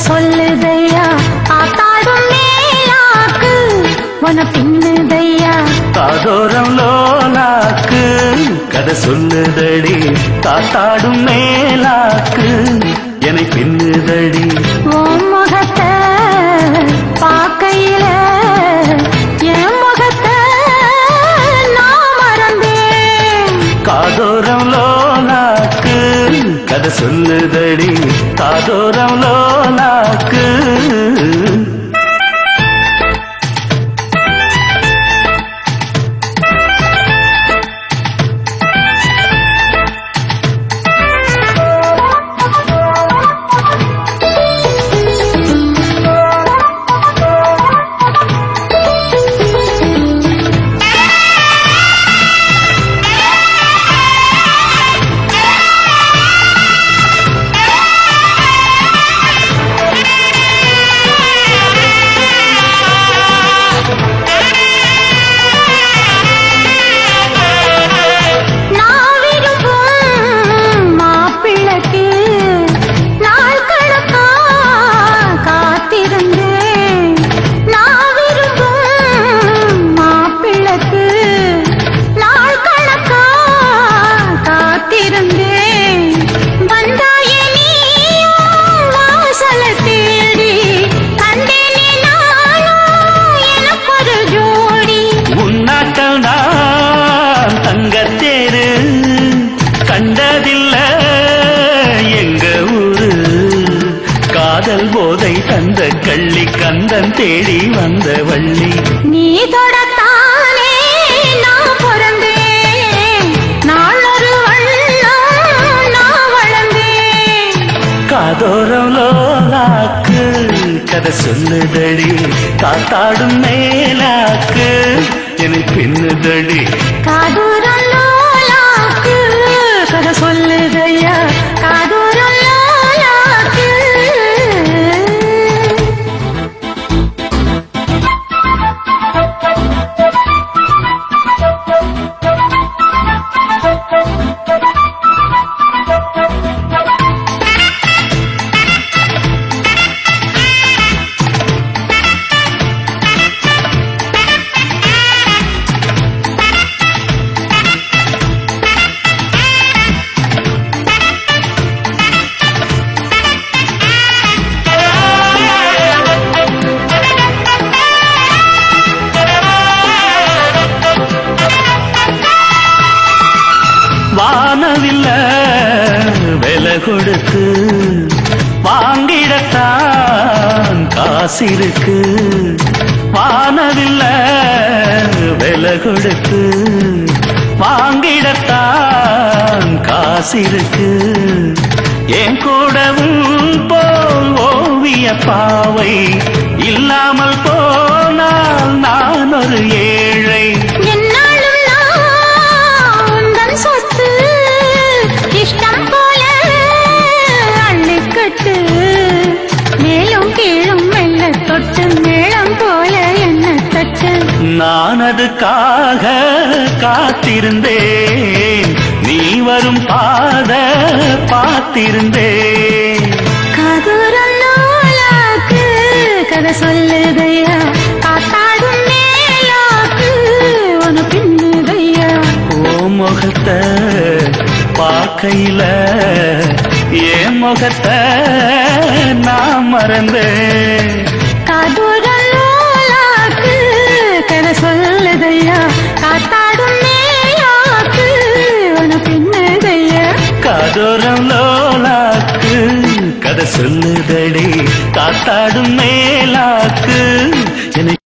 சொல்லுதையா ஆத்தாடும் மேலாக்கு உன பின்னுதையா காதோரம் லோலாக்கு கதை சொல்லுதடி காத்தாடும் மேலாக்கு என்னை பின்னுதடி உன் முகத்தை பார்க்கையில என் முகத்தை நான் மறந்தேன் காதோரம் லோலாக்கு கதை சொல்லுதடி காதோரம் லோலாக்கு காதல் போதை தந்த கள்ளி கந்தன் தேடி வந்த வள்ளி நீ தொடத்தானே நான் பிறந்தேன் நாளொரு வள்ளம் நான் வளர்ந்தேன் காதோரம் லோலாக்கு கதை சொல்லுதடி காத்தாடும் மேலாக்கு என்னை பின்னுதடி காதோரம் லோலாக்கு கதை சொல்லுதையா காதோரம் லோலாக்கு வானவில்ல விலை கொடுத்து வாங்கிடத்தான் காசிருக்கு வானவில்ல விலை கொடுத்து வாங்கிடத்தான் காசிருக்கு என் கூடவும் போல் ஓவிய பாவை இல்லாமல் போனால் நான் ஒரு ஏழை இஷ்டம் போல அள்ளிக்கட்டு மேலும் கீழும் மெல்ல தொட்டு மேளம் போல என்ன தட்டு நான் அதுக்காக காத்திருந்தேன் நீ வரும் பாத பார்த்திருந்தேன் காதோரம் லோலாக்கு கதை சொல்லுதையா காத்தாடும் மேலாக்கு உன பின்னுதையா ஓ முகத்தை பார்க்கையில என் முகத்தை நான் மறந்தேன் காதோரம் லோலாக்கு கதை சொல்லுதையா காத்தாடும் மேலாக்கு உன பின்னுதையா காதோரம் லோலாக்கு கதை சொல்லுதடி காத்தாடும்